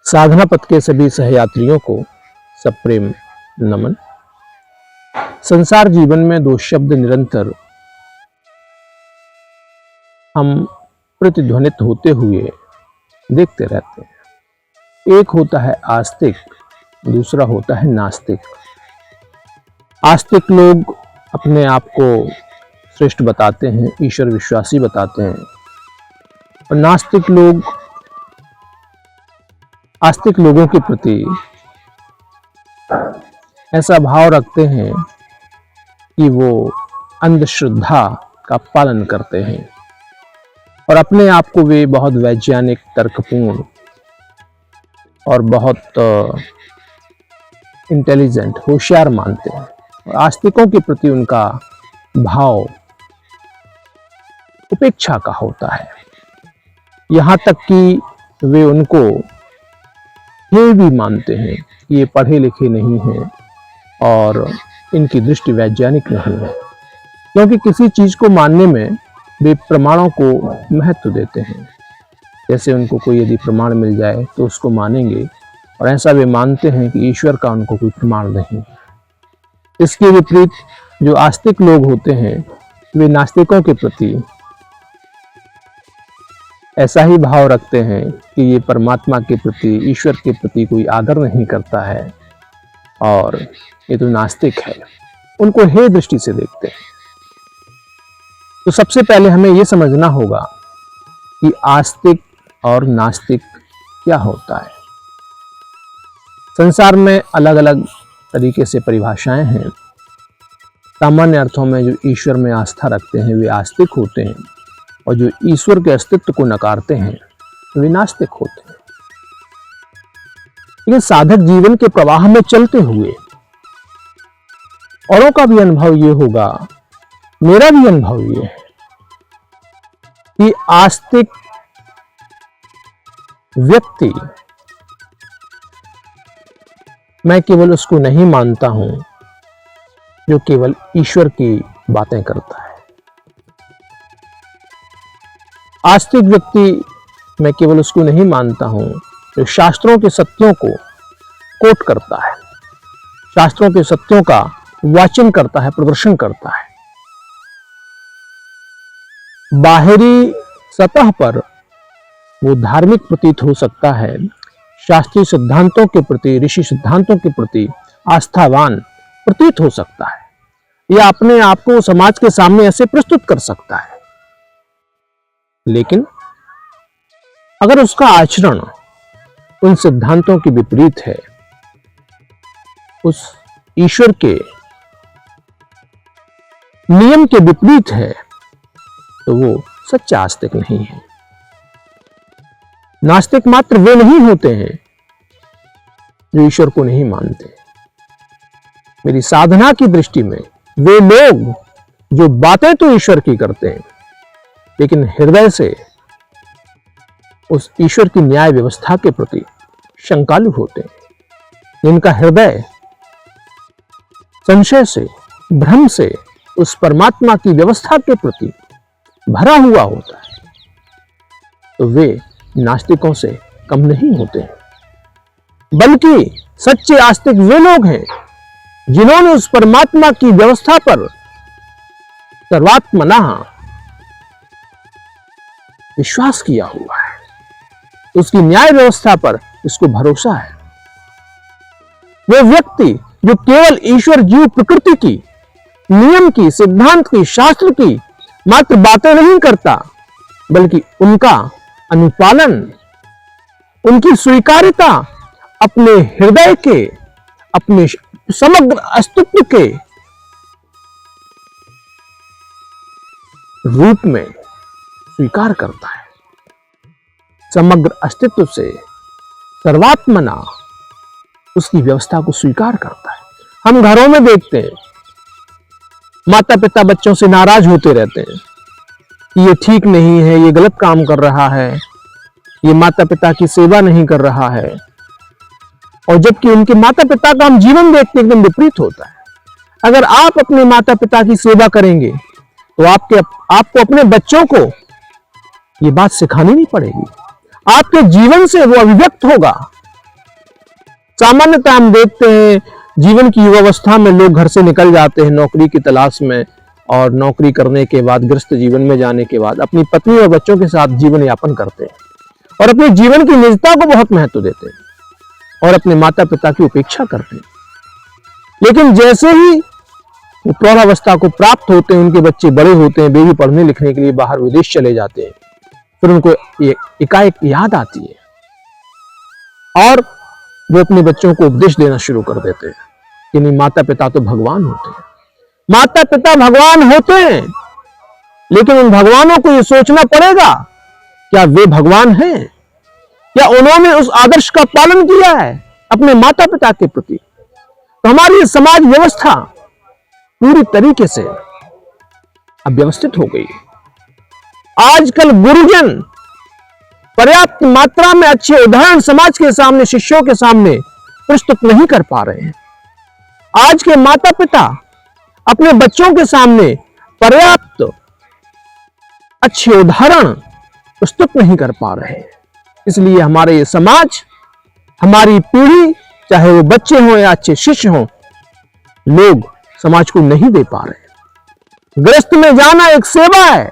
साधना पथ के सभी सहयात्रियों को सप्रेम नमन। संसार जीवन में दो शब्द निरंतर हम प्रतिध्वनित होते हुए देखते रहते हैं। एक होता है आस्तिक, दूसरा होता है नास्तिक। आस्तिक लोग अपने आप को श्रेष्ठ बताते हैं, ईश्वर विश्वासी बताते हैं, और नास्तिक लोग आस्तिक लोगों के प्रति ऐसा भाव रखते हैं कि वो अंधश्रद्धा का पालन करते हैं और अपने आप को वे बहुत वैज्ञानिक, तर्कपूर्ण और बहुत इंटेलिजेंट, होशियार मानते हैं। और आस्तिकों के प्रति उनका भाव उपेक्षा का होता है, यहाँ तक कि वे उनको ये भी मानते हैं कि ये पढ़े लिखे नहीं हैं और इनकी दृष्टि वैज्ञानिक नहीं है, क्योंकि किसी चीज को मानने में वे प्रमाणों को महत्व देते हैं। जैसे उनको कोई यदि प्रमाण मिल जाए तो उसको मानेंगे, और ऐसा वे मानते हैं कि ईश्वर का उनको कोई प्रमाण नहीं है। इसके विपरीत जो आस्तिक लोग होते हैं वे नास्तिकों के प्रति ऐसा ही भाव रखते हैं कि ये परमात्मा के प्रति, ईश्वर के प्रति कोई आदर नहीं करता है और ये तो नास्तिक है, उनको हे दृष्टि से देखते हैं। तो सबसे पहले हमें यह समझना होगा कि आस्तिक और नास्तिक क्या होता है। संसार में अलग अलग तरीके से परिभाषाएं हैं। सामान्य अर्थों में जो ईश्वर में आस्था रखते हैं वे आस्तिक होते हैं, और जो ईश्वर के अस्तित्व को नकारते हैं वे नास्तिक होते हैं। लेकिन साधक जीवन के प्रवाह में चलते हुए औरों का भी अनुभव ये होगा, मेरा भी अनुभव ये है कि आस्तिक व्यक्ति, मैं केवल उसको नहीं मानता हूं जो केवल ईश्वर की बातें करता है। आस्तिक व्यक्ति, मैं केवल उसको नहीं मानता हूं जो शास्त्रों के सत्यों को कोट करता है, शास्त्रों के सत्यों का वाचन करता है, प्रदर्शन करता है। बाहरी सतह पर वो धार्मिक प्रतीत हो सकता है, शास्त्रीय सिद्धांतों के प्रति, ऋषि सिद्धांतों के प्रति आस्थावान प्रतीत हो सकता है, या अपने आप को समाज के सामने ऐसे प्रस्तुत कर सकता है। लेकिन अगर उसका आचरण उन सिद्धांतों के विपरीत है, उस ईश्वर के नियम के विपरीत है, तो वो सच्चा आस्तिक नहीं है। नास्तिक मात्र वे नहीं होते हैं जो ईश्वर को नहीं मानते। मेरी साधना की दृष्टि में वे लोग जो बातें तो ईश्वर की करते हैं, लेकिन हृदय से उस ईश्वर की न्याय व्यवस्था के प्रति शंकालु होते हैं, जिनका हृदय संशय से, भ्रम से उस परमात्मा की व्यवस्था के प्रति भरा हुआ होता है, तो वे नास्तिकों से कम नहीं होते हैं। बल्कि सच्चे आस्तिक वे लोग हैं जिन्होंने उस परमात्मा की व्यवस्था पर सर्वात्मना विश्वास किया हुआ है, उसकी न्याय व्यवस्था पर इसको भरोसा है। वो व्यक्ति जो केवल ईश्वर, जीव, प्रकृति की, नियम की, सिद्धांत की, शास्त्र की मात्र बातें नहीं करता, बल्कि उनका अनुपालन, उनकी स्वीकार्यता अपने हृदय के, अपने समग्र अस्तित्व के रूप में स्वीकार करता है। समग्र अस्तित्व से सर्वात्मना उसकी व्यवस्था को स्वीकार करता है। हम घरों में देखते हैं, माता पिता बच्चों से नाराज होते रहते हैं कि ये ठीक नहीं है, ये गलत काम कर रहा है, ये माता पिता की सेवा नहीं कर रहा है, और जबकि उनके माता पिता का हम जीवन देखते एकदम विपरीत होता है। अगर आप अपने माता पिता की सेवा करेंगे तो आपको अपने बच्चों को ये बात सिखानी नहीं पड़ेगी, आपके जीवन से वो अभिव्यक्त होगा सामान्यतः हम देखते हैं जीवन की युवावस्था में लोग घर से निकल जाते हैं नौकरी की तलाश में, और नौकरी करने के बाद गृहस्थ जीवन में जाने के बाद अपनी पत्नी और बच्चों के साथ जीवन यापन करते हैं और अपने जीवन की निजता को बहुत महत्व देते हैं और अपने माता पिता की उपेक्षा करते हैं। लेकिन जैसे ही वो प्रौढ़ावस्था को प्राप्त होते हैं, उनके बच्चे बड़े होते हैं, वे भी पढ़ने लिखने के लिए बाहर विदेश चले जाते हैं, फिर उनको एकाएक याद आती है और वो अपने बच्चों को उपदेश देना शुरू कर देते हैं कि नहीं, माता पिता तो भगवान होते हैं, माता पिता भगवान होते हैं, लेकिन उन भगवानों को ये सोचना पड़ेगा क्या वे भगवान हैं, क्या उन्होंने उस आदर्श का पालन किया है अपने माता पिता के प्रति। तो हमारी समाज व्यवस्था पूरी तरीके से अव्यवस्थित हो गई। आजकल गुरुजन पर्याप्त मात्रा में अच्छे उदाहरण समाज के सामने, शिष्यों के सामने प्रस्तुत नहीं कर पा रहे हैं। आज के माता पिता अपने बच्चों के सामने पर्याप्त अच्छे उदाहरण प्रस्तुत नहीं कर पा रहे हैं। इसलिए हमारे ये समाज, हमारी पीढ़ी, चाहे वो बच्चे हों या अच्छे शिष्य हों, लोग समाज को नहीं दे पा रहे। गृहस्थ में जाना एक सेवा है,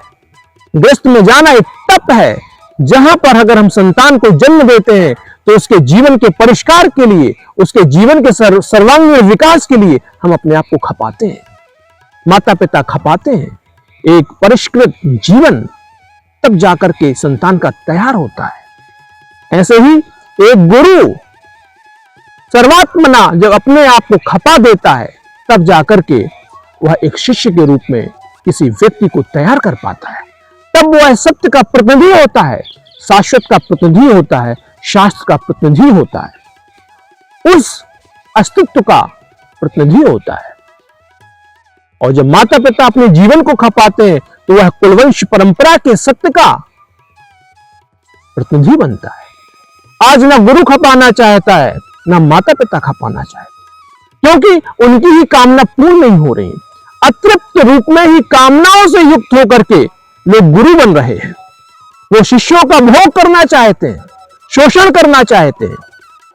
गृहस्थ में जाना एक तप है, जहां पर अगर हम संतान को जन्म देते हैं तो उसके जीवन के परिष्कार के लिए, उसके जीवन के सर्वांगीण विकास के लिए हम अपने आप को खपाते हैं, माता पिता खपाते हैं। एक परिष्कृत जीवन तब जाकर के संतान का तैयार होता है। ऐसे ही एक गुरु सर्वात्मना जब अपने आप को खपा देता है, तब जाकर के वह एक शिष्य के रूप में किसी व्यक्ति को तैयार कर पाता है। तब वह सत्य का प्रतिनिधि होता है, शाश्वत का प्रतिनिधि होता है, शास्त्र का प्रतिनिधि होता है, उस अस्तित्व का प्रतिनिधि होता है। और जब माता पिता अपने जीवन को खपाते हैं तो वह कुलवंश परंपरा के सत्य का प्रतिनिधि बनता है। आज ना गुरु खपाना चाहता है, ना माता पिता खपाना चाहता, क्योंकि उनकी ही कामना पूर्ण नहीं हो रही। अतृप्त रूप में ही कामनाओं से युक्त होकर के लोग गुरु बन रहे हैं। वो शिष्यों का भोग करना चाहते हैं, शोषण करना चाहते हैं,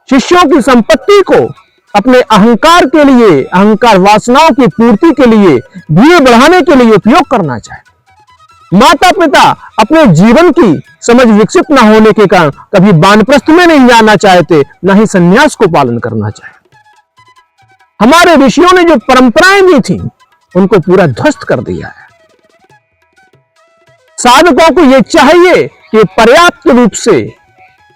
शिष्यों की संपत्ति को अपने अहंकार के लिए, अहंकार वासनाओं की पूर्ति के लिए, धीरे बढ़ाने के लिए उपयोग करना चाहते। माता पिता अपने जीवन की समझ विकसित न होने के कारण कभी वानप्रस्थ में नहीं जाना चाहते, न ही संन्यास को पालन करना चाहते। हमारे ऋषियों ने जो परंपराएं दी थी उनको पूरा ध्वस्त कर दिया है। साधकों को यह चाहिए कि पर्याप्त रूप से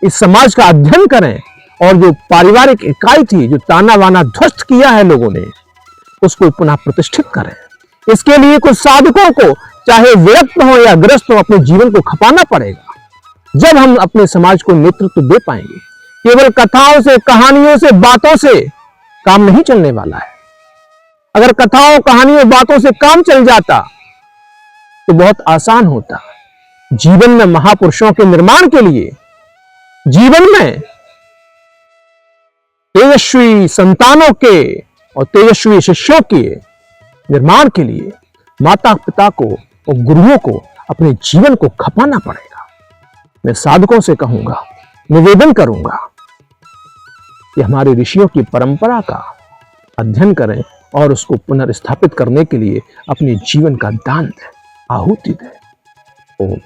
इस समाज का अध्ययन करें और जो पारिवारिक इकाई थी, जो ताना वाना ध्वस्त किया है लोगों ने, उसको पुनः प्रतिष्ठित करें। इसके लिए कुछ साधकों को, चाहे विरक्त हो या ग्रस्त हो, अपने जीवन को खपाना पड़ेगा। जब हम अपने समाज को नेतृत्व दे पाएंगे। केवल कथाओं से, कहानियों से, बातों से काम नहीं चलने वाला है। अगर कथाओं, कहानियों, बातों से काम चल जाता तो बहुत आसान होता। जीवन में महापुरुषों के निर्माण के लिए, जीवन में तेजस्वी संतानों के और तेजस्वी शिष्यों के निर्माण के लिए माता पिता को और गुरुओं को अपने जीवन को खपाना पड़ेगा। मैं साधकों से कहूंगा, निवेदन करूंगा कि हमारे ऋषियों की परंपरा का अध्ययन करें और उसको पुनर्स्थापित करने के लिए अपने जीवन का दान दें, आहुति दें। ओम।